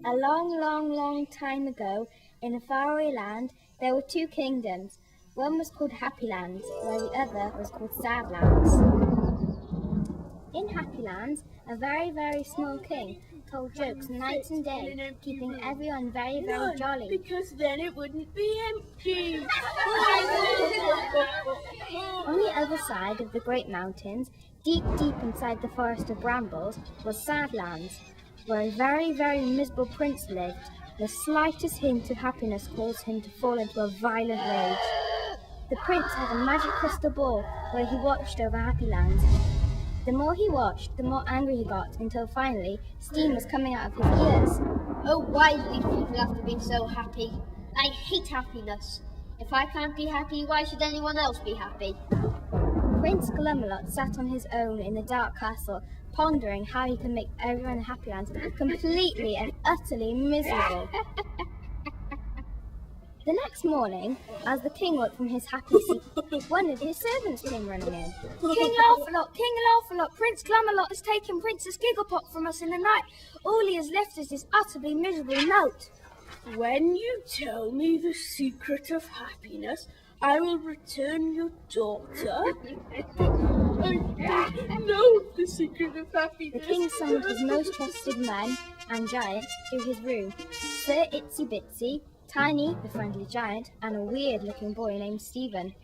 A long, long, long time ago, in a faraway land, there were two kingdoms. One was called Happylands, while the other was called Sadlands. In Happylands, a very, very small king told jokes night and day, keeping everyone very, very jolly. Because then it wouldn't be empty. On the other side of the great mountains, deep, deep inside the forest of brambles, was Sadlands, where a very, very miserable prince lived. The slightest hint of happiness caused him to fall into a violent rage. The prince had a magic crystal ball where he watched over Happylands. The more he watched, the more angry he got, until finally steam was coming out of his ears. Oh, why do these people have to be so happy? I hate happiness. If I can't be happy, why should anyone else be happy? Prince Glumalot sat on his own in the dark castle, pondering how he could make everyone in Happylands completely and utterly miserable. The next morning, as the king woke from his happy sleep, one of his servants came running in. King Elfel, Prince Glumalot has taken Princess Gigglepot from us in the night. All he has left is this utterly miserable note. When you tell me the secret of happiness, I will return your daughter. I don't know the secret of happiness. The king summoned his most trusted men and giants to his room. Sir Itsy Bitsy, Tiny, the friendly giant, and a weird-looking boy named Stephen.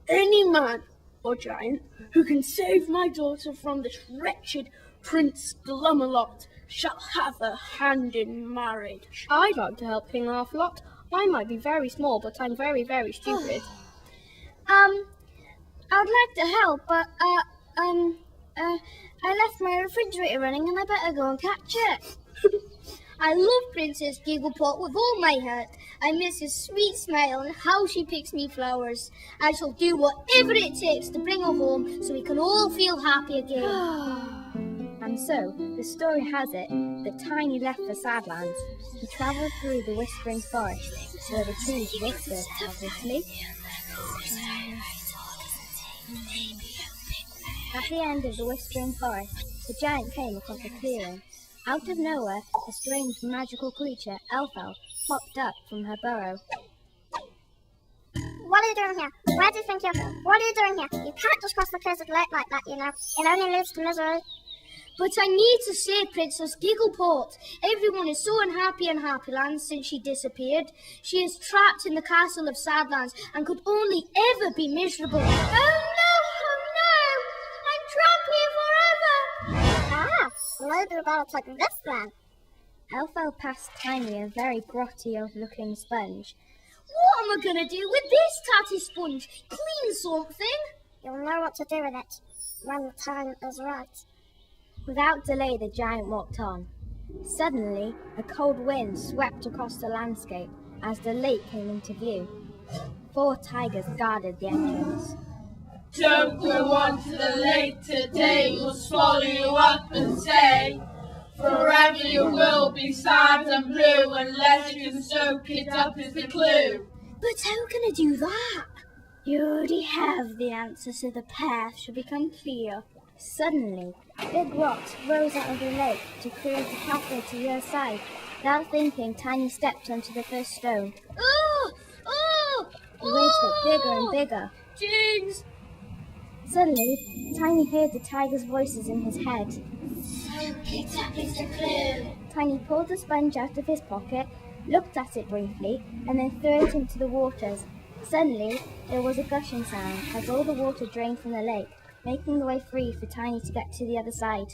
Any man or giant who can save my daughter from this wretched Prince Glumalot shall have her hand in marriage. I'd like to help King Elfel. I might be very small, but I'm very, very stupid. I would like to help, but, I left my refrigerator running and I better go and catch it. I love Princess Gigglepot with all my heart. I miss her sweet smile and how she picks me flowers. I shall do whatever it takes to bring her home so we can all feel happy again. And so, the story has it that Tiny left for Sadlands. He travelled through the whispering forest, where the trees whispered, obviously. At the end of the whispering forest, the giant came across a clearing. Out of nowhere, a strange magical creature, Elfel, popped up from her burrow. What are you doing here? Where do you think you're going? What are you doing here? You can't just cross the cursed lake like that, you know. It only leads to misery. But I need to save Princess Gigglepot. Everyone is so unhappy in Happylands since she disappeared. She is trapped in the castle of Sadlands and could only ever be miserable. Oh no! I'm trapped here forever! Maybe we better take this then. Elfel passed Tiny a very grotty-looking sponge. What am I going to do with this tatty sponge? Clean something? You'll know what to do with it when the time is right. Without delay, the giant walked on. Suddenly, a cold wind swept across the landscape as the lake came into view. 4 tigers guarded the entrance. Don't go on to the lake today, we'll swallow you up and say, forever you will be sad and blue, unless you can soak it up is the clue. But how can I do that? You already have the answer, so the path should become clear. Suddenly, big rocks rose out of the lake to create a pathway to your side. Without thinking, Tiny stepped onto the first stone. Oh! The waves got bigger and bigger. Jinx! Suddenly, Tiny heard the tiger's voices in his head. Soak it up is the clue. Tiny pulled the sponge out of his pocket, looked at it briefly, and then threw it into the waters. Suddenly, there was a gushing sound as all the water drained from the lake, making the way free for Tiny to get to the other side.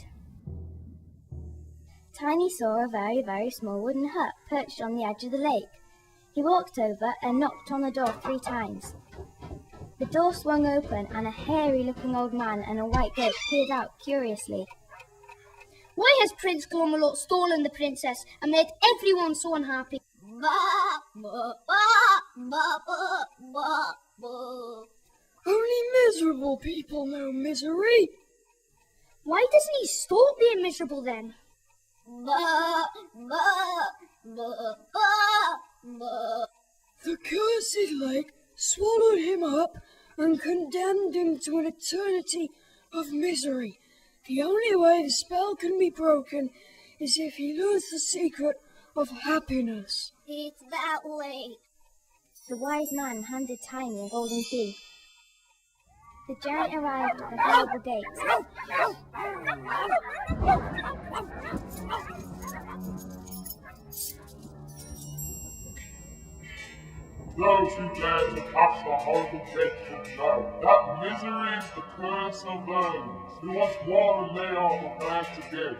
Tiny saw a very, very small wooden hut perched on the edge of the lake. He walked over and knocked on the door 3 times. The door swung open and a hairy-looking old man and a white goat peered out curiously. Why has Prince Glumalot stolen the princess and made everyone so unhappy? Only miserable people know misery. Why doesn't he stop being miserable then? The cursed lake swallowed him up and condemned him to an eternity of misery. The only way the spell can be broken is if he knows the secret of happiness. It's that way. The wise man handed Tiny a golden key. The giant arrived at the horrible gates. Those who dare to pass the horrible gates should know that misery is the curse of those who want more than they are prepared to give.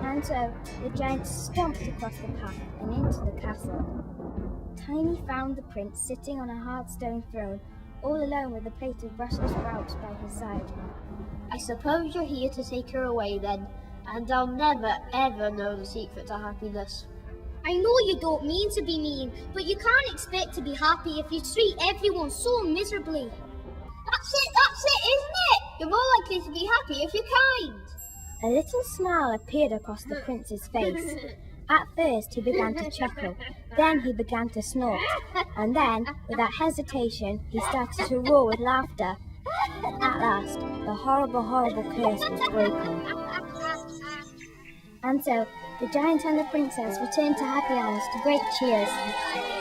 And so the giant stomped across the path and into the castle. Tiny found the prince sitting on a hard stone throne, all alone with a plate of Brussels sprouts by his side. I suppose you're here to take her away then, and I'll never ever know the secret to happiness. I know you don't mean to be mean, but you can't expect to be happy if you treat everyone so miserably. That's it, isn't it? You're more likely to be happy if you're kind. A little smile appeared across the prince's face. At first he began to chuckle, then he began to snort, and then, without hesitation, he started to roar with laughter. At last, the horrible, horrible curse was broken. And so, the giant and the princess returned to Happylands to great cheers.